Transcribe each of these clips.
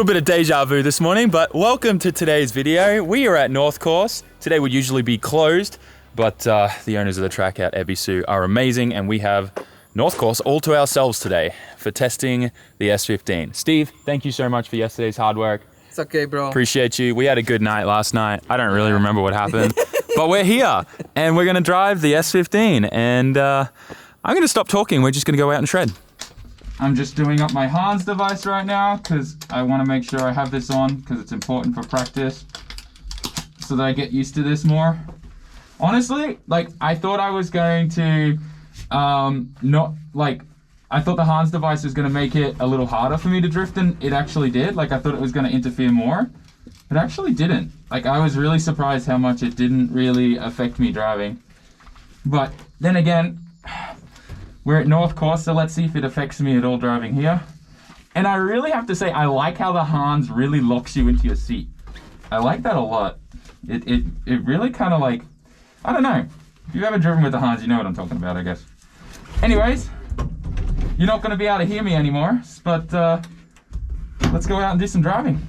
little bit of deja vu this morning, but welcome to today's video. We are at North Course. Today would usually be closed, but the owners of the track at Ebisu are amazing, and we have North Course all to ourselves today for testing the S15. Steve, thank you so much for yesterday's hard work. It's okay, bro. Appreciate you. We had a good night last night. I don't really remember what happened, but we're here, and we're gonna drive the S15, and I'm gonna stop talking. We're just gonna go out and shred. I'm just doing up my Hans device right now because I want to make sure I have this on because it's important for practice so that I get used to this more. Honestly, like I thought I was going to I thought the Hans device was going to make it a little harder for me to drift than it actually did. Like I thought it was going to interfere more. It actually didn't. Like I was really surprised how much it didn't really affect me driving. But then again, we're at North Course, so let's see if it affects me at all driving here. And I really have to say, I like how the Hans really locks you into your seat. I like that a lot. It really kind of like, I don't know. If you've ever driven with the Hans, you know what I'm talking about, I guess. Anyways, you're not going to be able to hear me anymore, but let's go out and do some driving.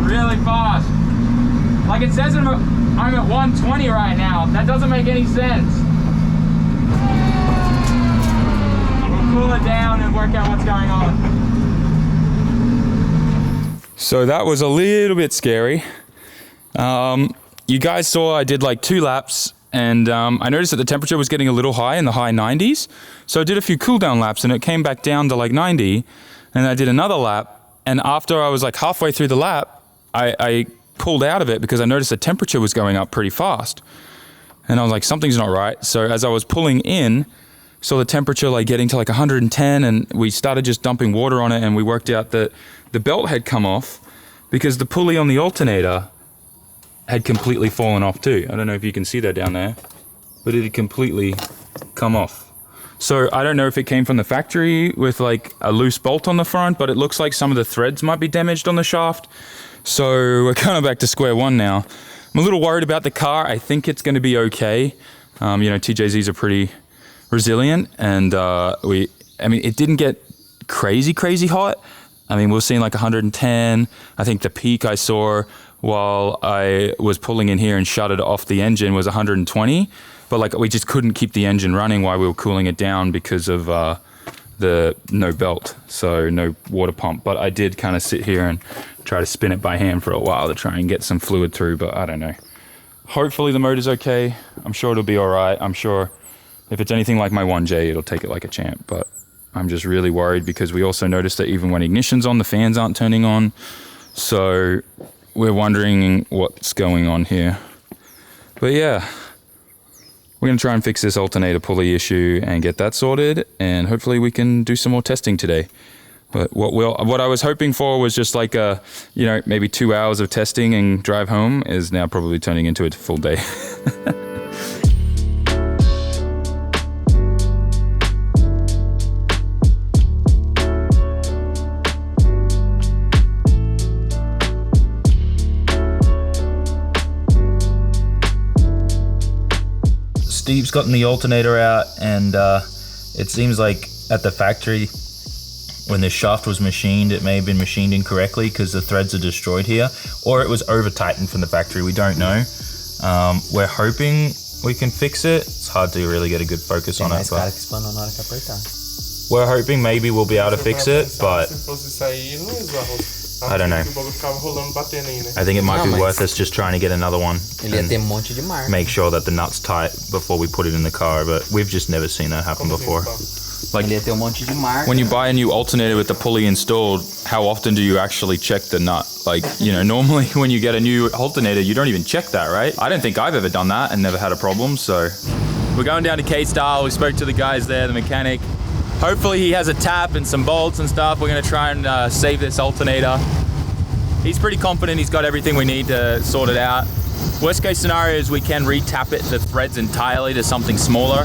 Really fast. Like it says I'm at 120 right now. That doesn't make any sense. We'll cool it down and work out what's going on. So that was a little bit scary. You guys saw I did like 2 laps, and I noticed that the temperature was getting a little high in the high 90s. So I did a few cool down laps and it came back down to like 90, and I did another lap. And after I was like halfway through the lap, I pulled out of it because I noticed the temperature was going up pretty fast. And I was like, something's not right. So as I was pulling in, saw the temperature like getting to like 110, and we started just dumping water on it, and we worked out that the belt had come off because the pulley on the alternator had completely fallen off too. I don't know if you can see that down there, but it had completely come off. So I don't know if it came from the factory with like a loose bolt on the front, but it looks like some of the threads might be damaged on the shaft. So we're kind of back to square one now. I'm a little worried about the car. I think it's going to be okay. You know, TJZs are pretty resilient, and it didn't get crazy hot. I mean, we were seeing like 110. I think the peak I saw while I was pulling in here and shuttered off the engine was 120. But like, we just couldn't keep the engine running while we were cooling it down because of the no belt, so no water pump. But I did kind of sit here and try to spin it by hand for a while to try and get some fluid through, but I don't know. Hopefully the motor's okay. I'm sure it'll be all right. I'm sure if it's anything like my 1J, it'll take it like a champ, but I'm just really worried because we also noticed that even when ignition's on, the fans aren't turning on. So we're wondering what's going on here. But yeah, we're gonna try and fix this alternator pulley issue and get that sorted, and hopefully we can do some more testing today. But what I was hoping for was just like maybe 2 hours of testing and drive home is now probably turning into a full day. Steve's gotten the alternator out, and it seems like at the factory, when this shaft was machined, it may have been machined incorrectly because the threads are destroyed here, or it was over tightened from the factory. We don't know. We're hoping we can fix it. It's hard to really get a good focus on it. But we're hoping maybe we'll be able to fix it, but I don't know. I think it might be worth us just trying to get another one and make sure that the nut's tight before we put it in the car, but we've just never seen that happen before. Like, when you buy a new alternator with the pulley installed, how often do you actually check the nut? Like, normally when you get a new alternator, you don't even check that, right? I don't think I've ever done that and never had a problem, so. We're going down to K-Style. We spoke to the guys there, the mechanic. Hopefully he has a tap and some bolts and stuff. We're gonna try and save this alternator. He's pretty confident he's got everything we need to sort it out. Worst case scenario is we can re-tap the threads entirely to something smaller,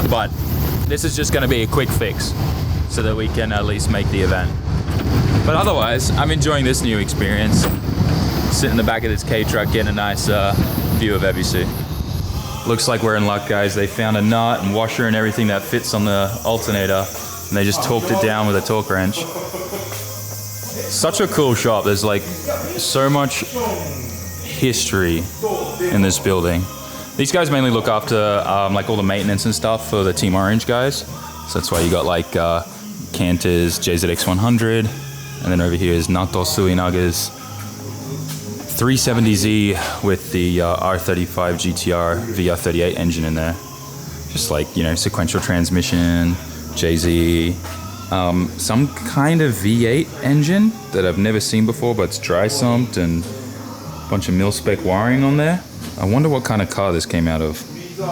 but this is just gonna be a quick fix so that we can at least make the event. But otherwise, I'm enjoying this new experience. Sit in the back of this K-truck, getting a nice view of Ebisu. Looks like we're in luck, guys. They found a nut and washer and everything that fits on the alternator, and they just torqued it down with a torque wrench. Such a cool shop. There's like so much history in this building. These guys mainly look after like all the maintenance and stuff for the Team Orange guys. So that's why you got like Cantor's JZX100, and then over here is Nato Suinaga's 370Z with the R35 GTR VR38 engine in there. Just like, sequential transmission, JZ, some kind of V8 engine that I've never seen before, but it's dry sumped and a bunch of mil-spec wiring on there. I wonder what kind of car this came out of.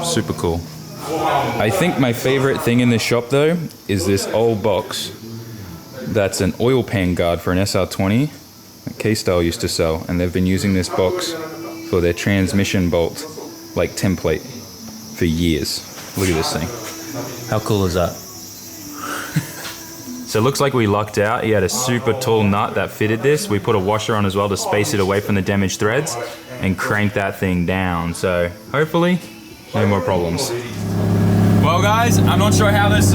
Super cool. I think my favorite thing in this shop though is this old box that's an oil pan guard for an SR20 that K-Style used to sell, and they've been using this box for their transmission bolt like template for years. Look at this thing. How cool is that? So it looks like we lucked out. He had a super tall nut that fitted this. We put a washer on as well to space it away from the damaged threads and crank that thing down. So hopefully no more problems. Well guys, I'm not sure how this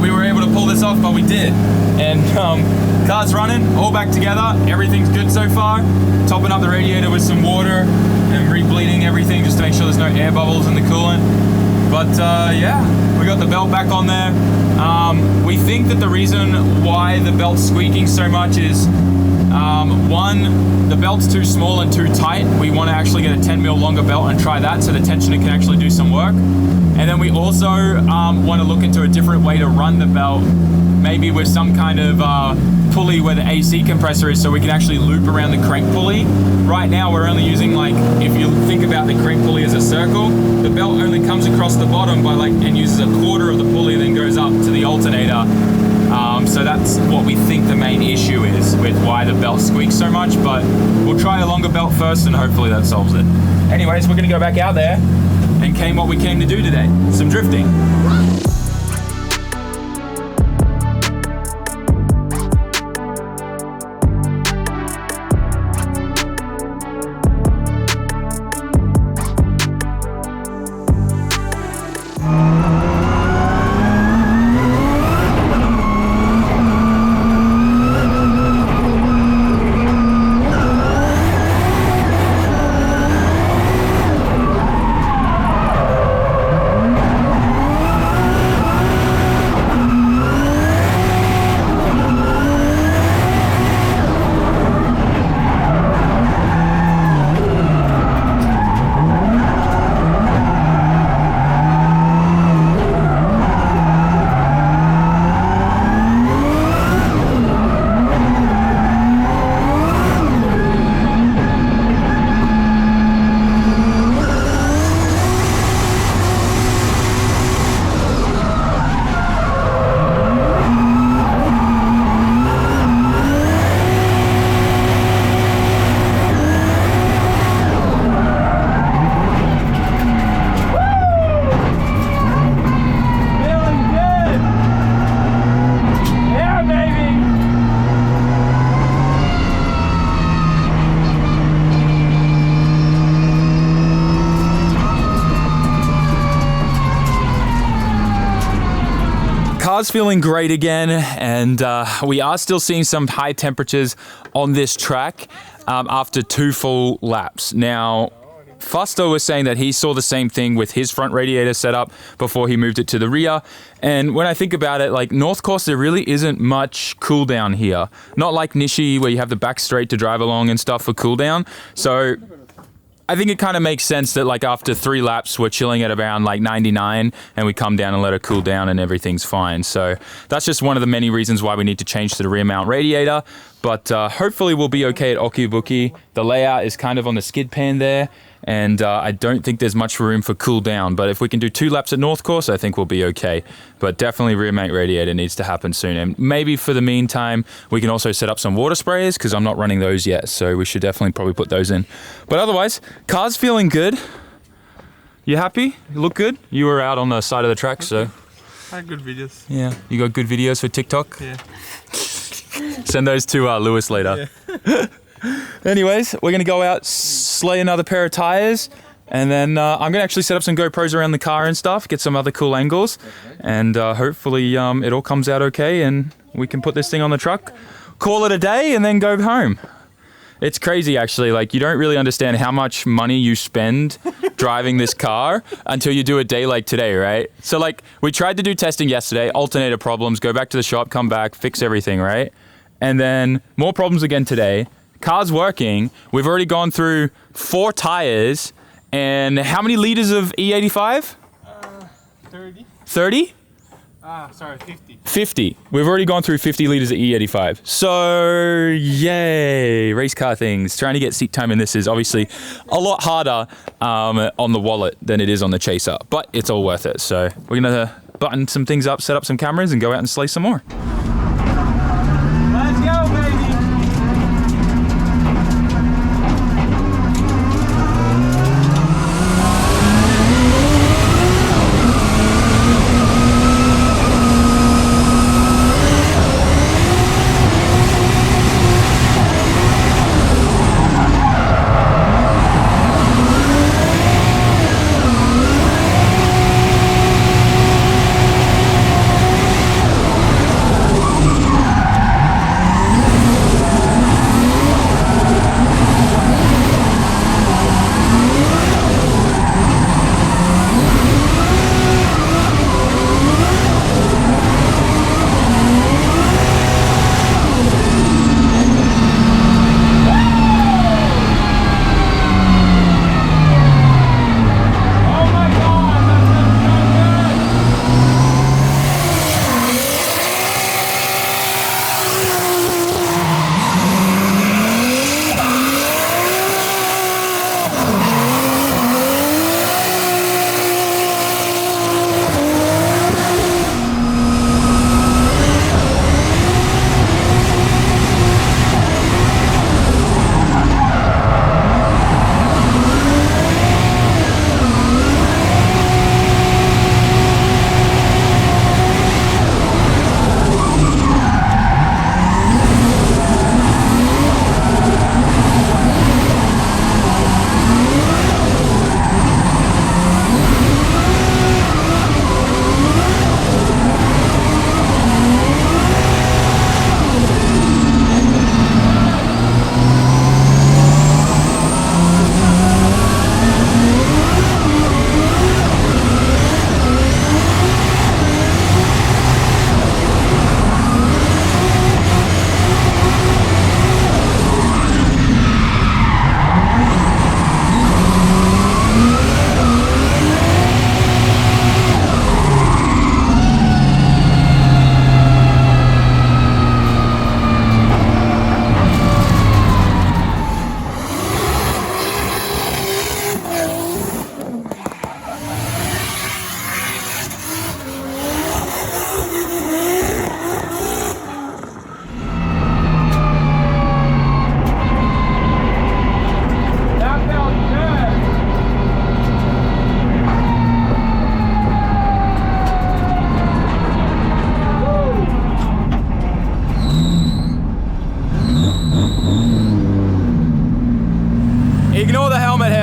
we were able to pull this off, but we did. And car's running, all back together. Everything's good so far. Topping up the radiator with some water and re-bleeding everything just to make sure there's no air bubbles in the coolant. But yeah, we got the belt back on there. We think that the reason why the belt's squeaking so much is one, the belt's too small and too tight. We want to actually get a 10 mil longer belt and try that so the tensioner can actually do some work. And then we also want to look into a different way to run the belt, maybe with some kind of pulley where the AC compressor is, so we can actually loop around the crank pulley. Right now we're only using, like, if you think about the crank pulley as a circle, the belt only comes across the bottom by and uses a quarter of the pulley, then goes up to the alternator. So that's what we think the main issue is with why the belt squeaks so much, but we'll try a longer belt first and hopefully that solves it. Anyways, we're gonna go back out there and came what we came to do today, some drifting. car's feeling great again, and we are still seeing some high temperatures on this track after 2 full laps. Now, Foster was saying that he saw the same thing with his front radiator setup before he moved it to the rear. And when I think about it, like North Course, there really isn't much cool down here. Not like Nishi where you have the back straight to drive along and stuff for cool down. So I think it kind of makes sense that like after 3 laps, we're chilling at around like 99 and we come down and let it cool down and everything's fine. So that's just one of the many reasons why we need to change to the rear mount radiator. But hopefully we'll be okay at Okibuki. The layout is kind of on the skid pan there. And I don't think there's much room for cool down. But if we can do 2 laps at North Course, I think we'll be okay. But definitely rear mount radiator needs to happen soon. And maybe for the meantime, we can also set up some water sprayers because I'm not running those yet. So we should definitely probably put those in. But otherwise, car's feeling good. You happy? You look good? You were out on the side of the track, so. I had good videos. Yeah. You got good videos for TikTok? Yeah. Send those to Lewis later. Yeah. Anyways, we're going to go out, slay another pair of tires, and then I'm going to actually set up some GoPros around the car and stuff, get some other cool angles, and hopefully it all comes out okay and we can put this thing on the truck, call it a day, and then go home. It's crazy, actually. Like, you don't really understand how much money you spend driving this car until you do a day like today, right? So, like, we tried to do testing yesterday, alternator problems, go back to the shop, come back, fix everything, right? And then more problems again today. Car's working. We've already gone through 4 tires. And how many liters of E85? 30. 30? Sorry, 50. 50. We've already gone through 50 liters of E85. So, yay. Race car things. Trying to get seat time in this is obviously a lot harder on the wallet than it is on the Chaser. But it's all worth it. So we're going to button some things up, set up some cameras, and go out and slay some more. Let's go, baby.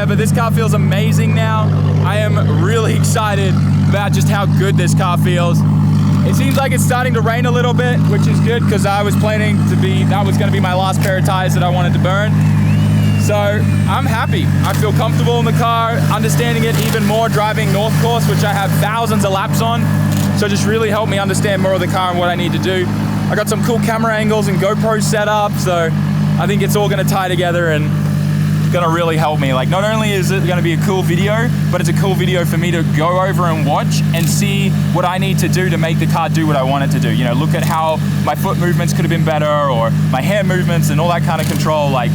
but this car feels amazing now. I am really excited about just how good this car feels. It seems like it's starting to rain a little bit, which is good because I was planning to be, that was going to be my last pair of tires that I wanted to burn. So I'm happy. I feel comfortable in the car, understanding it even more driving North Course, which I have thousands of laps on. So it just really helped me understand more of the car and what I need to do. I got some cool camera angles and GoPro set up, so I think it's all going to tie together and gonna really help me. Like, not only is it gonna be a cool video, but it's a cool video for me to go over and watch and see what I need to do to make the car do what I want it to do. You know, look at how my foot movements could have been better, or my hand movements and all that kind of control. Like,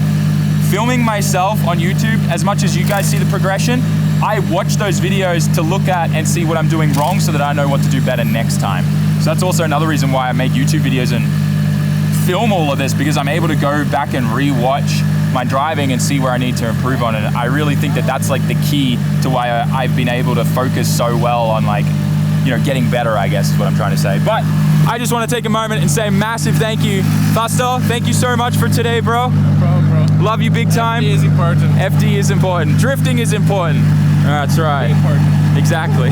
filming myself on YouTube, as much as you guys see the progression, I watch those videos to look at and see what I'm doing wrong so that I know what to do better next time. So that's also another reason why I make YouTube videos and film all of this, because I'm able to go back and re-watch my driving and see where I need to improve on it. I really think that that's like the key to why I've been able to focus so well on, like, you know, getting better, I guess is what I'm trying to say. But I just want to take a moment and say massive thank you. Fasto, thank you so much for today, bro. No problem, bro. Love you big time. FD is important. FD is important. Drifting is important. That's right. Important. Exactly.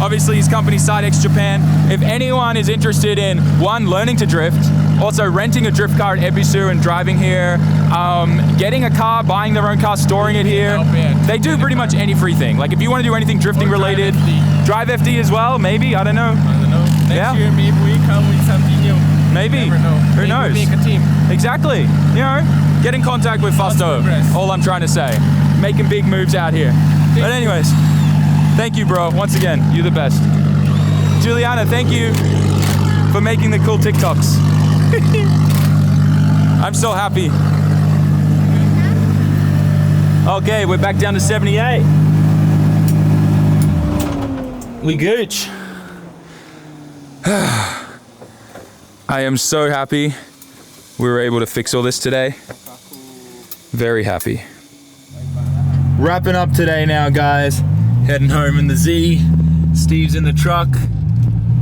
Obviously, his company, Sidex Japan. If anyone is interested in, one, learning to drift, also renting a drift car at Ebisu and driving here, getting a car, buying their own car, storing it here. They do pretty much any free thing. Like, if you want to do anything drifting related, drive FD as well, maybe, I don't know. I don't know. Next year, maybe we come with something new. Maybe. Never know. Who Maybe knows? we make a team. Exactly. You know, get in contact with Fasto. All I'm trying to say. Making big moves out here. But anyways, thank you, bro. Once again, you're the best. Juliana, thank you for making the cool TikToks. I'm so happy. Okay, we're back down to 78. We gooch. I am so happy we were able to fix all this today. Very happy. Wrapping up today now, guys. Heading home in the Z. Steve's in the truck.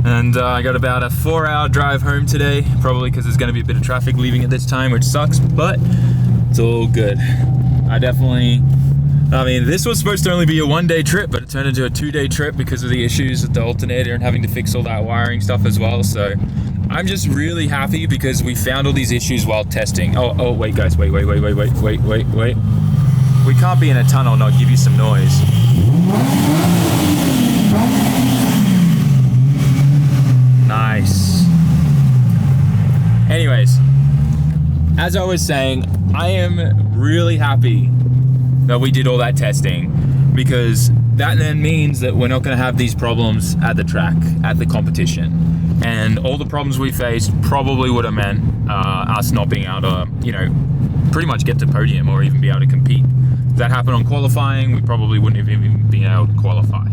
And I got about a 4-hour drive home today, probably because there's going to be a bit of traffic leaving at this time, which sucks, but it's all good. I mean, this was supposed to only be a 1-day trip, but it turned into a 2-day trip because of the issues with the alternator and having to fix all that wiring stuff as well. So I'm just really happy because we found all these issues while testing. Oh, wait, guys, wait. We can't be in a tunnel and not give you some noise. Nice. Anyways, as I was saying, I am really happy that we did all that testing, because that then means that we're not going to have these problems at the track, at the competition. And all the problems we faced probably would have meant us not being able to, you know, pretty much get to podium or even be able to compete. If that happened on qualifying, we probably wouldn't have even been able to qualify.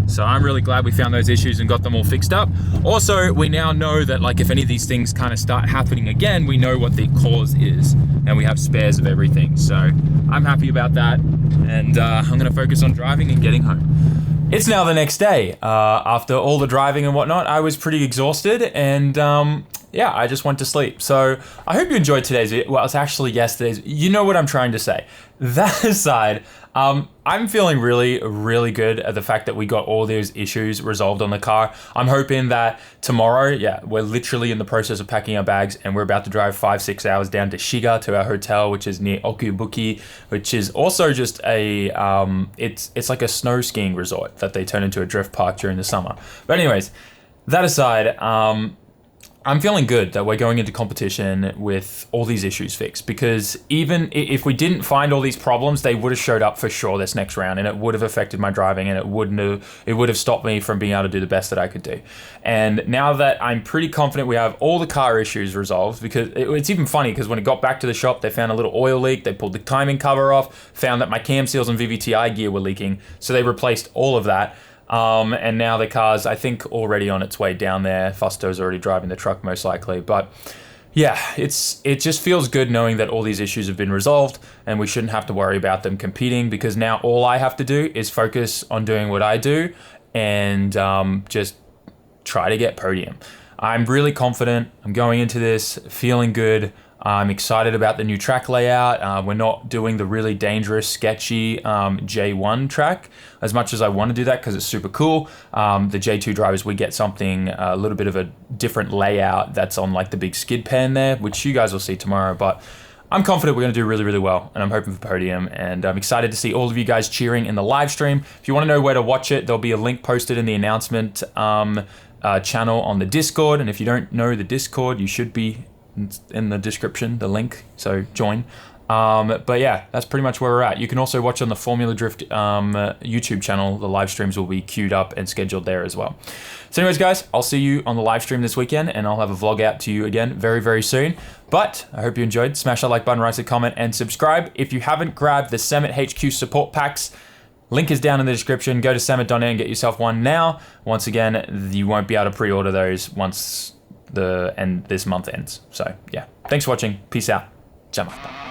So I'm really glad we found those issues and got them all fixed up. Also, we now know that, like, if any of these things kind of start happening again, we know what the cause is and we have spares of everything. So I'm happy about that, and I'm gonna focus on driving and getting home. It's now the next day. After all the driving and whatnot, I was pretty exhausted, and yeah, I just went to sleep. So I hope you enjoyed today's video. Well, it's actually yesterday's. You know what I'm trying to say. That aside, I'm feeling really, really good at the fact that we got all those issues resolved on the car. I'm hoping that tomorrow, yeah, we're literally in the process of packing our bags and we're about to drive 5-6 hours down to Shiga, to our hotel, which is near Okubuki, which is also just a, it's like a snow skiing resort that they turn into a drift park during the summer. But anyways, that aside, I'm feeling good that we're going into competition with all these issues fixed, because even if we didn't find all these problems, they would have showed up for sure this next round, and it would have affected my driving, and it would have stopped me from being able to do the best that I could do. And now that I'm pretty confident we have all the car issues resolved, because it's even funny because when it got back to the shop, they found a little oil leak, they pulled the timing cover off, found that my cam seals and VVTi gear were leaking, so they replaced all of that. And now the car's, I think, already on its way down there. Fasto's already driving the truck most likely. But yeah, it just feels good knowing that all these issues have been resolved and we shouldn't have to worry about them competing, because now all I have to do is focus on doing what I do and just try to get podium. I'm really confident. I'm going into this feeling good. I'm excited about the new track layout. We're not doing the really dangerous, sketchy J1 track as much as I want to do that because it's super cool. The J2 drivers, we get something, a little bit of a different layout that's on like the big skid pan there, which you guys will see tomorrow. But I'm confident we're going to do really, really well, and I'm hoping for podium, and I'm excited to see all of you guys cheering in the live stream. If you want to know where to watch it, there'll be a link posted in the announcement channel on the Discord, and if you don't know the Discord, you should be in the description, the link, so join. But yeah, that's pretty much where we're at. You can also watch on the Formula Drift YouTube channel. The live streams will be queued up and scheduled there as well. So anyways, guys, I'll see you on the live stream this weekend, and I'll have a vlog out to you again very, very soon. But I hope you enjoyed. Smash that like button, write a comment, and subscribe. If you haven't grabbed the SAMMIT HQ support packs, link is down in the description. Go to sammit.net and get yourself one now. Once again, you won't be able to pre-order those once this month ends. So yeah, thanks for watching. Peace out. Ciao.